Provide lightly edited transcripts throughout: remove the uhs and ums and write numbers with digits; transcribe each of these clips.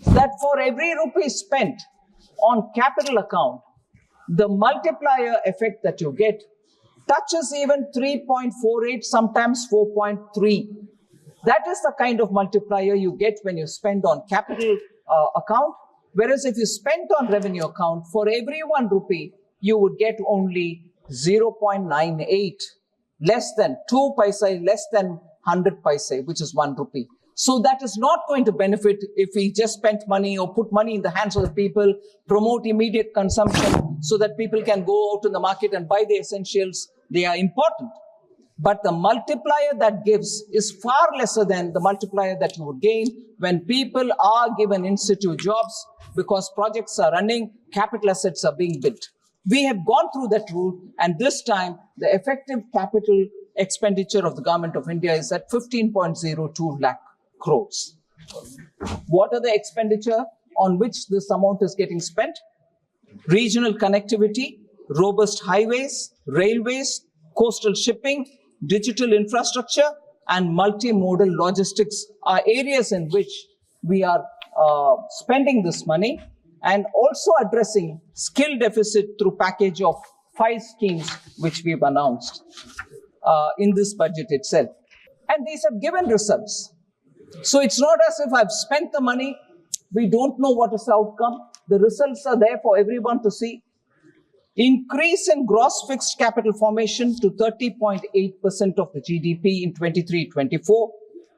that for every rupee spent on capital account, the multiplier effect that you get touches even 3.48, sometimes 4.3. That is the kind of multiplier you get when you spend on capital account. Whereas if you spent on revenue account, for every 1 rupee, you would get only 0.98, less than 2 paise, less than 100 paise, which is 1 rupee. So that is not going to benefit if we just spent money or put money in the hands of the people, promote immediate consumption so that people can go out in the market and buy the essentials. They are important. But the multiplier that gives is far lesser than the multiplier that you would gain when people are given in situ jobs because projects are running, capital assets are being built. We have gone through that route, and this time the effective capital expenditure of the government of India is at 15.02 lakh crores. What are the expenditure on which this amount is getting spent? Regional connectivity, robust highways, railways, coastal shipping, digital infrastructure, and multimodal logistics are areas in which we are spending this money, and also addressing skill deficit through package of 5 schemes which we've announced in this budget itself. And these have given results. So it's not as if I've spent the money, we don't know what is the outcome. The results are there for everyone to see. Increase in gross fixed capital formation to 30.8% of the GDP in 23-24,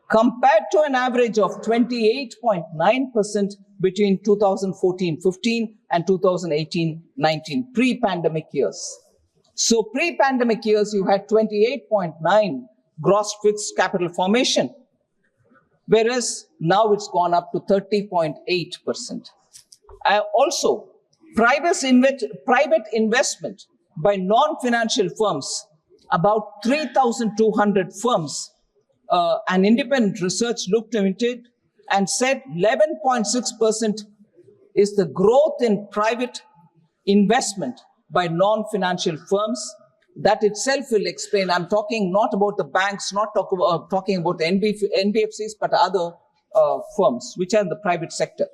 compared to an average of 28.9% between 2014-15 and 2018-19, pre-pandemic years. So pre-pandemic years, you had 28.9 gross fixed capital formation, whereas now it's gone up to 30.8%. Also, private investment by non-financial firms, about 3,200 firms, an independent research looked into it and said 11.6% is the growth in private investment by non-financial firms. That itself will explain. I'm talking not about the banks, not talking about the NBFCs, but other firms which are in the private sector.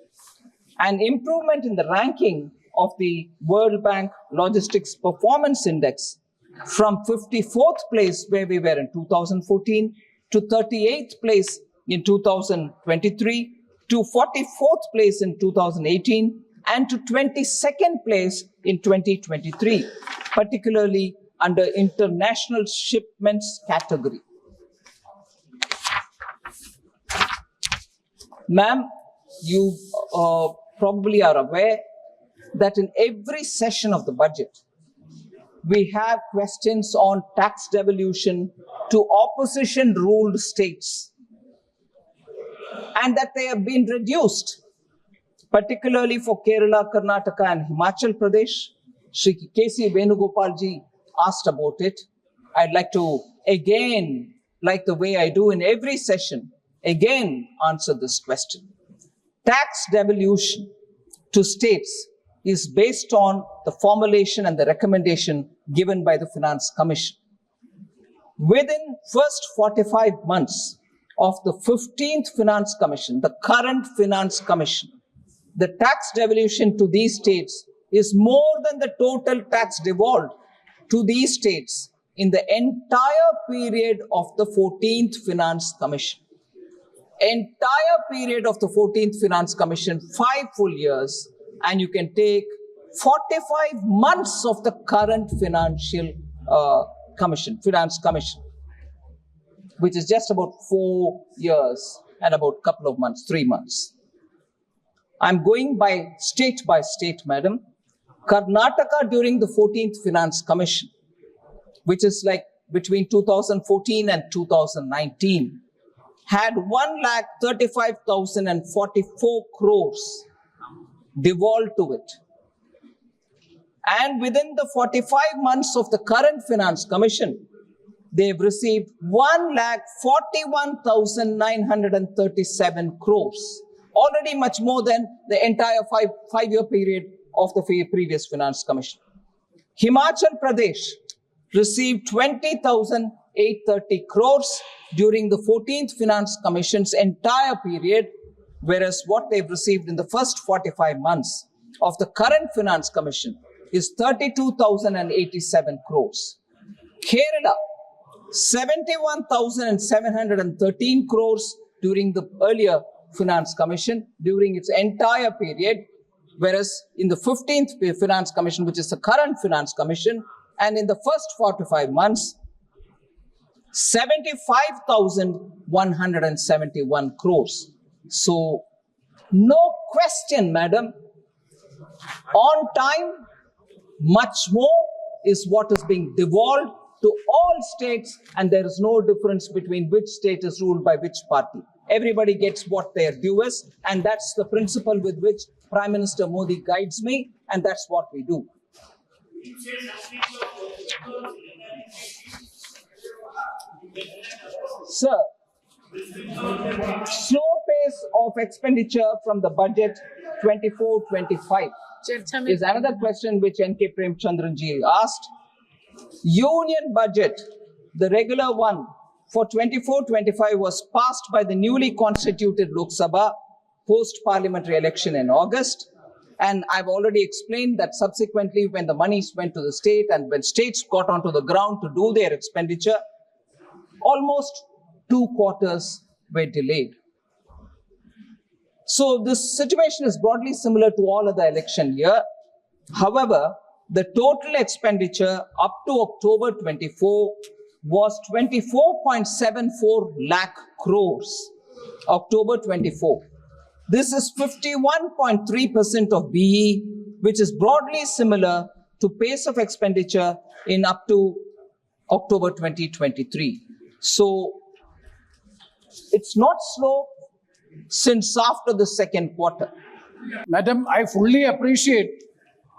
An improvement in the ranking of the World Bank Logistics Performance Index from 54th place where we were in 2014 to 38th place in 2023 to 44th place in 2018 and to 22nd place in 2023, particularly under international shipments category. Ma'am, you probably are aware that in every session of the budget, we have questions on tax devolution to opposition-ruled states, and that they have been reduced, particularly for Kerala, Karnataka, and Himachal Pradesh. Shri K.C. Venugopalji asked about it. I'd like to again, like the way I do in every session, again answer this question. Tax devolution to states is based on the formulation and the recommendation given by the Finance Commission. Within first 45 months of the 15th Finance Commission, the current Finance Commission, the tax devolution to these states is more than the total tax devolved to these states in the entire period of the 14th Finance Commission. Entire period of the 14th Finance Commission, 5 full years, and you can take 45 months of the current Finance Commission, which is just about 4 years and about a couple of months, 3 months. I'm going by state, madam. Karnataka during the 14th Finance Commission, which is like between 2014 and 2019, had 1,35,044 crores devolved to it. And within the 45 months of the current Finance Commission, they've received 1,41,937 crores. Already much more than the entire five-year period of the previous Finance Commission. Himachal Pradesh received 20,830 crores during the 14th Finance Commission's entire period, whereas what they've received in the first 45 months of the current Finance Commission is 32,087 crores. Kerala, 71,713 crores during the earlier Finance Commission during its entire period, whereas in the 15th Finance Commission, which is the current Finance Commission, and in the first 45 months, 75,171 crores. So, no question, madam, on time, much more is what is being devolved to all states, and there is no difference between which state is ruled by which party. Everybody gets what their due is, and that's the principle with which Prime Minister Modi guides me, and that's what we do. Sir, slow pace of expenditure from the budget 24-25 is another question which N.K. Premchandranji asked. Union budget, the regular one for 24-25 was passed by the newly constituted Lok Sabha post-parliamentary election in August. And I've already explained that subsequently when the monies went to the state and when states got onto the ground to do their expenditure, almost 2 quarters were delayed. So this situation is broadly similar to all other election year. However, the total expenditure up to October 24 was 24.74 lakh crores. October 24. This is 51.3% of BE, which is broadly similar to pace of expenditure in up to October 2023. So it's not slow since after the second quarter. Madam, I fully appreciate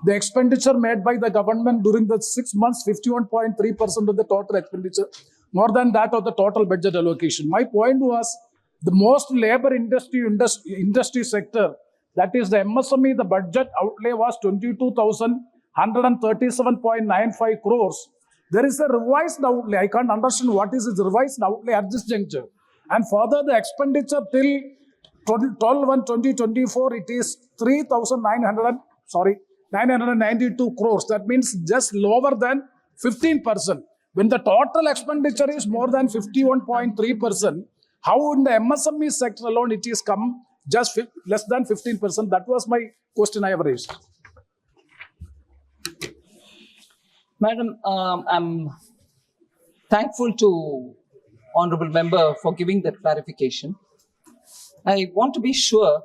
the expenditure made by the government during the 6 months, 51.3% of the total expenditure, more than that of the total budget allocation. My point was the most labor industry sector, that is the MSME, the budget outlay was 22,137.95 crores. There is a revised outlay. I can't understand what is this revised outlay at this juncture. And further, the expenditure till 12/1/2024, it is 992 crores. That means just lower than 15%. When the total expenditure is more than 51.3%, how in the MSME sector alone it is come just less than 15%? That was my question I have raised. Madam, I'm thankful to Honorable Member for giving that clarification. I want to be sure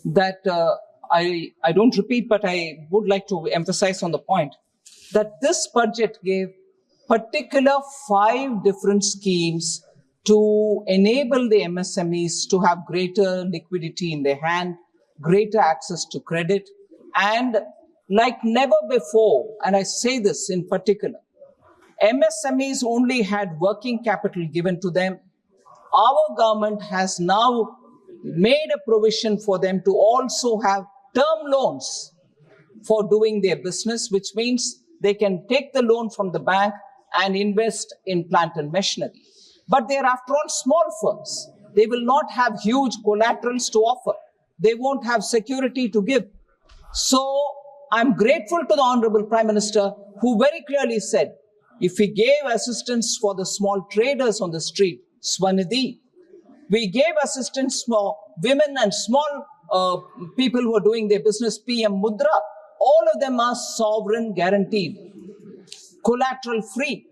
that I don't repeat, but I would like to emphasize on the point that this budget gave particular 5 different schemes to enable the MSMEs to have greater liquidity in their hand, greater access to credit, and like never before, and I say this in particular, MSMEs only had working capital given to them. Our government has now made a provision for them to also have term loans for doing their business, which means they can take the loan from the bank and invest in plant and machinery. But they are, after all, small firms. They will not have huge collaterals to offer. They won't have security to give. So I'm grateful to the Honorable Prime Minister, who very clearly said, if we gave assistance for the small traders on the street, Swanidhi, we gave assistance for women and small people who are doing their business, PM Mudra, all of them are sovereign guaranteed, collateral free.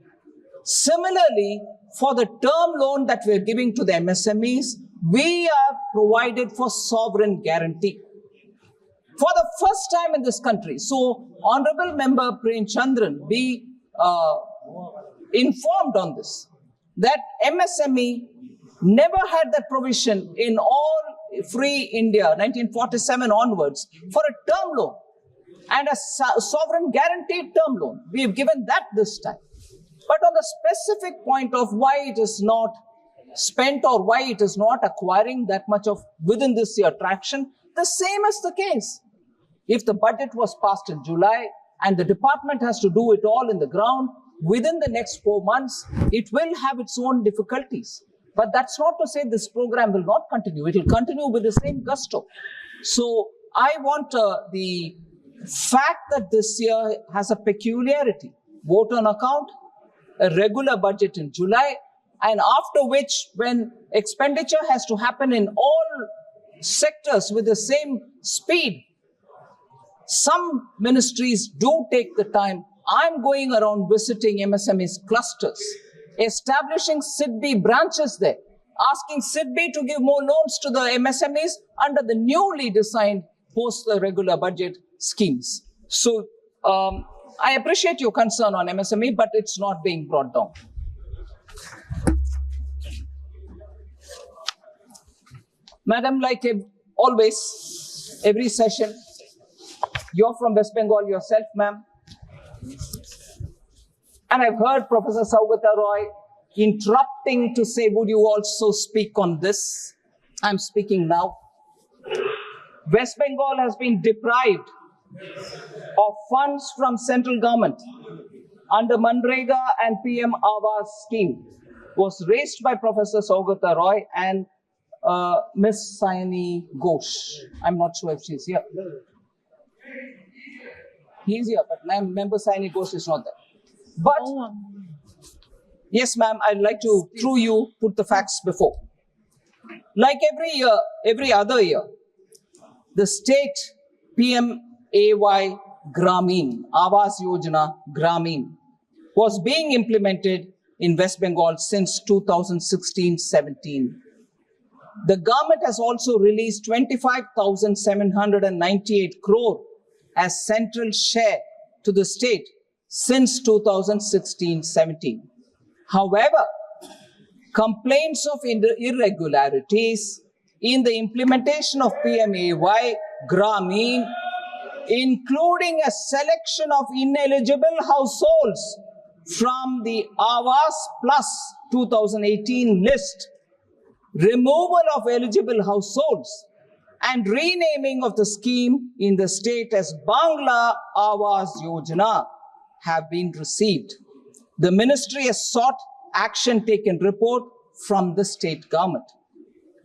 Similarly, for the term loan that we're giving to the MSMEs, we have provided for sovereign guarantee. For the first time in this country, so Honorable Member Premchandran be informed on this, that MSME never had that provision in all free India, 1947 onwards, for a term loan and a sovereign guaranteed term loan. We have given that this time. But on the specific point of why it is not spent or why it is not acquiring that much of within this year traction, the same is the case. If the budget was passed in July and the department has to do it all in the ground within the next 4 months, it will have its own difficulties. But that's not to say this program will not continue. It will continue with the same gusto. So I want the fact that this year has a peculiarity. Vote on account, a regular budget in July, and after which, when expenditure has to happen in all sectors with the same speed, some ministries do take the time. I'm going around visiting MSMEs clusters, establishing SIDBI branches there, asking SIDBI to give more loans to the MSMEs under the newly designed post the regular budget schemes. So I appreciate your concern on MSME, but it's not being brought down. Madam, like always, every session, you're from West Bengal yourself, ma'am. And I've heard Professor Saugata Roy interrupting to say, would you also speak on this? I'm speaking now. West Bengal has been deprived of funds from central government under Manrega and PM Awas scheme was raised by Professor Saugata Roy and Miss Sayani Ghosh. I'm not sure if she's here. He's here, but member Sayani Ghosh is not there. But yes, ma'am, I'd like to, through you, put the facts before. Like every year, every other year, the state PMAY Gramin, Awas Yojana Gramin, was being implemented in West Bengal since 2016-17. The government has also released 25,798 crore as central share to the state since 2016-17. However, complaints of irregularities in the implementation of PMAY Gramin, including a selection of ineligible households from the Awas Plus 2018 list, removal of eligible households, and renaming of the scheme in the state as Bangla Awas Yojana have been received. The ministry has sought action taken report from the state government.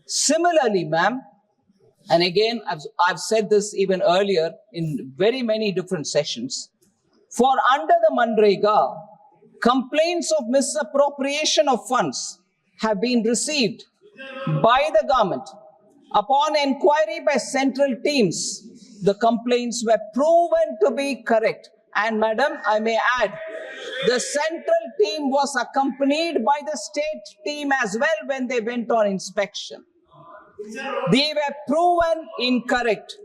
Similarly, ma'am, and again, I've said this even earlier in very many different sessions, for under the Manrega, complaints of misappropriation of funds have been received by the government. Upon inquiry by central teams, the complaints were proven to be correct. And madam, I may add, the central team was accompanied by the state team as well when they went on inspection. They were proven incorrect.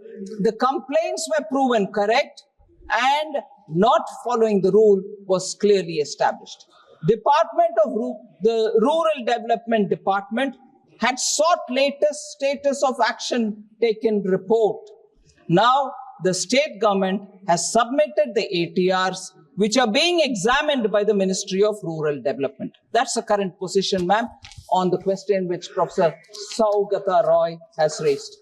The complaints were proven correct and not following the rule was clearly established. The Rural Development Department had sought latest status of action taken report. Now, the state government has submitted the ATRs, which are being examined by the Ministry of Rural Development. That's the current position, ma'am, on the question which Professor Saugata Roy has raised.